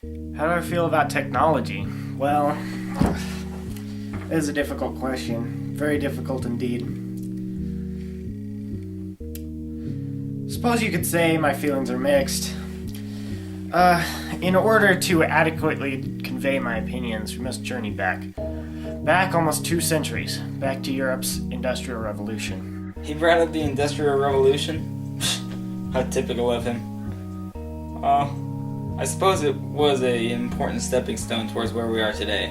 How do I feel about technology? Well, it is a difficult question. Very difficult indeed. Suppose you could say my feelings are mixed. In order to adequately convey my opinions, we must journey back almost 2 centuries, back to Europe's Industrial Revolution. He brought up the Industrial Revolution? How typical of him. I suppose it was an important stepping stone towards where we are today.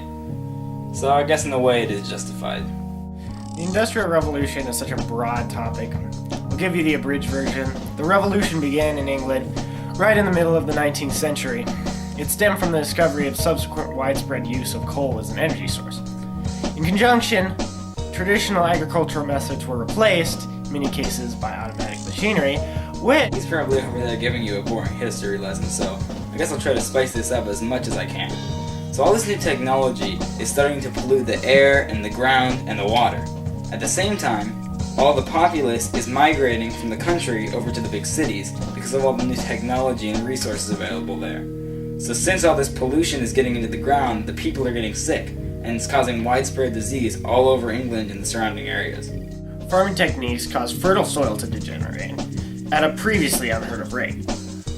So I guess in a way it is justified. The Industrial Revolution is such a broad topic. I'll give you the abridged version. The revolution began in England right in the middle of the 19th century. It stemmed from the discovery of subsequent widespread use of coal as an energy source. In conjunction, traditional agricultural methods were replaced, in many cases by automatic machinery, which... He's probably over there giving you a boring history lesson, so I guess I'll try to spice this up as much as I can. So all this new technology is starting to pollute the air and the ground and the water. At the same time, all the populace is migrating from the country over to the big cities because of all the new technology and resources available there. So since all this pollution is getting into the ground, the people are getting sick, and it's causing widespread disease all over England and the surrounding areas. Farming techniques caused fertile soil to degenerate at a previously unheard of rate.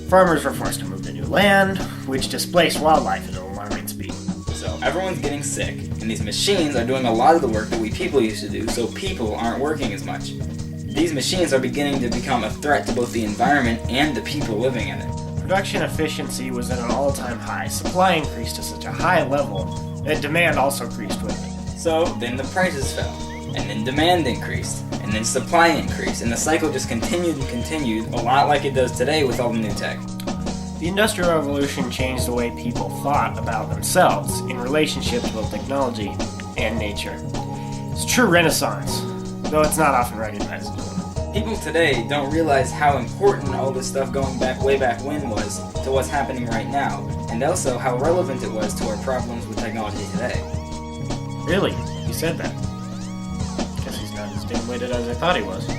Farmers were forced to move to new land, which displaced wildlife at an alarming speed. So everyone's getting sick, and these machines are doing a lot of the work that we people used to do, so people aren't working as much. These machines are beginning to become a threat to both the environment and the people living in it. Production efficiency was at an all-time high. Supply increased to such a high level that demand also increased with it. So then the prices fell, and then demand increased, and then supply increased, and the cycle just continued and continued, a lot like it does today with all the new tech. The Industrial Revolution changed the way people thought about themselves in relationship to both technology and nature. It's a true renaissance, though it's not often recognized as one. People today don't realize how important all this stuff going back way back when was to what's happening right now, and also how relevant it was to our problems with technology today. Really? You said that? Guess he's not as dim-witted as I thought he was.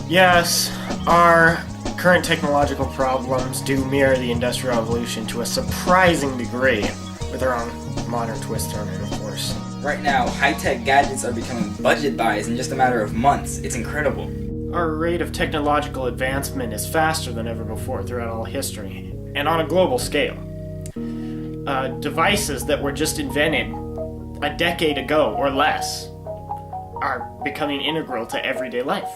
Yes, our current technological problems do mirror the Industrial Revolution to a surprising degree, with their own modern twist on it, of course. Right now, high-tech gadgets are becoming budget buys in just a matter of months. It's incredible. Our rate of technological advancement is faster than ever before throughout all history, and on a global scale. Devices that were just invented a decade ago or less are becoming integral to everyday life.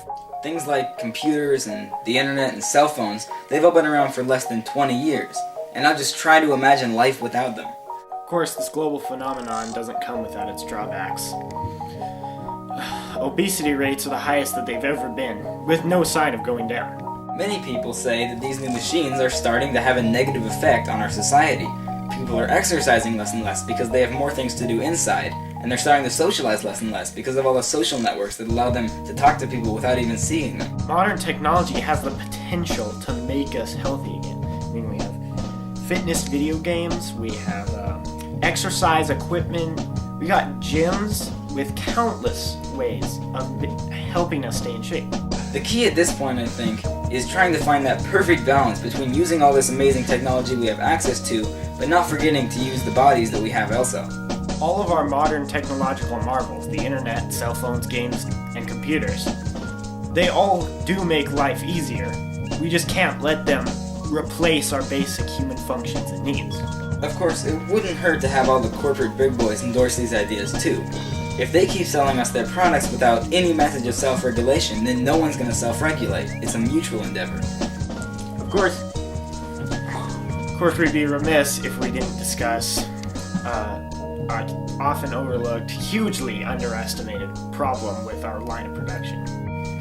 Things like computers and the internet and cell phones, they've all been around for less than 20 years, and I'll just try to imagine life without them. Of course, this global phenomenon doesn't come without its drawbacks. Obesity rates are the highest that they've ever been, with no sign of going down. Many people say that these new machines are starting to have a negative effect on our society. People are exercising less and less because they have more things to do inside, and they're starting to socialize less and less because of all the social networks that allow them to talk to people without even seeing them. Modern technology has the potential to make us healthy again. I mean, we have fitness video games, we have exercise equipment, we got gyms with countless ways of helping us stay in shape. The key at this point, I think, is trying to find that perfect balance between using all this amazing technology we have access to, but not forgetting to use the bodies that we have also. All of our modern technological marvels, the internet, cell phones, games, and computers, they all do make life easier. We just can't let them replace our basic human functions and needs. Of course, it wouldn't hurt to have all the corporate big boys endorse these ideas too. If they keep selling us their products without any message of self-regulation, then no one's going to self-regulate. It's a mutual endeavor. Of course, we'd be remiss if we didn't discuss our often overlooked, hugely underestimated problem with our line of production.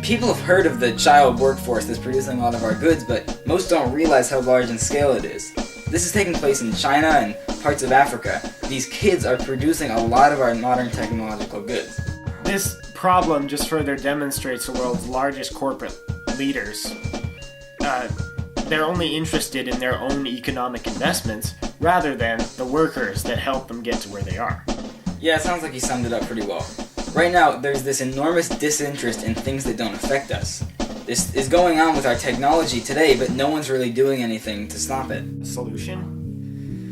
People have heard of the child workforce that's producing a lot of our goods, but most don't realize how large in scale it is. This is taking place in China and parts of Africa. These kids are producing a lot of our modern technological goods. This problem just further demonstrates the world's largest corporate leaders. They're only interested in their own economic investments rather than the workers that help them get to where they are. Yeah, it sounds like you summed it up pretty well. Right now, there's this enormous disinterest in things that don't affect us. This is going on with our technology today, but no one's really doing anything to stop it. Solution?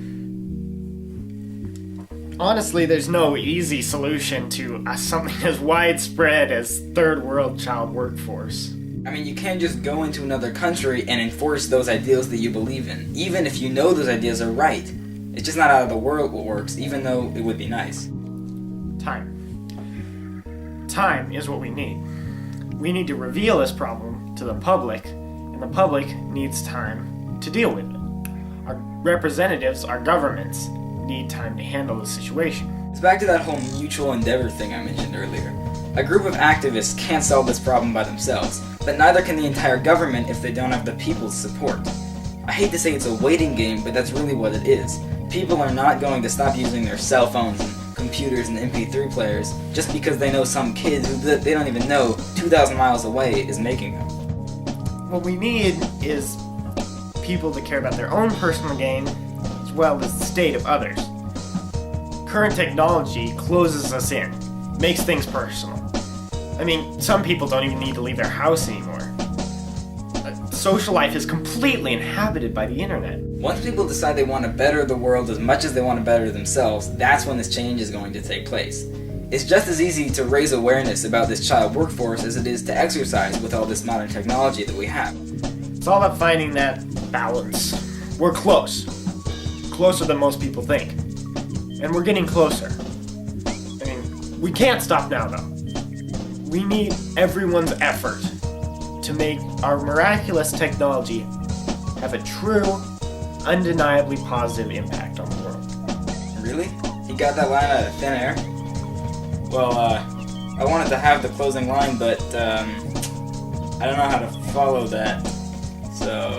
Honestly, there's no easy solution to something as widespread as third world child workforce. I mean, you can't just go into another country and enforce those ideals that you believe in, even if you know those ideas are right. It's just not out of the world what works, even though it would be nice. Time. Time is what we need. We need to reveal this problem to the public, and the public needs time to deal with it. Our representatives, our governments, need time to handle the situation. It's back to that whole mutual endeavor thing I mentioned earlier. A group of activists can't solve this problem by themselves, but neither can the entire government if they don't have the people's support. I hate to say it's a waiting game, but that's really what it is. People are not going to stop using their cell phones and computers and MP3 players just because they know some kid who they don't even know 2,000 miles away is making them. What we need is people to care about their own personal gain as well as the state of others. Current technology closes us in, makes things personal. I mean, some people don't even need to leave their house anymore. Social life is completely inhabited by the internet. Once people decide they want to better the world as much as they want to better themselves, that's when this change is going to take place. It's just as easy to raise awareness about this child workforce as it is to exercise with all this modern technology that we have. It's all about finding that balance. We're close. Closer than most people think. And we're getting closer. I mean, we can't stop now though. We need everyone's effort to make our miraculous technology have a true, undeniably positive impact on the world. Really? He got that line out of thin air? Well, I wanted to have the closing line, but I don't know how to follow that. So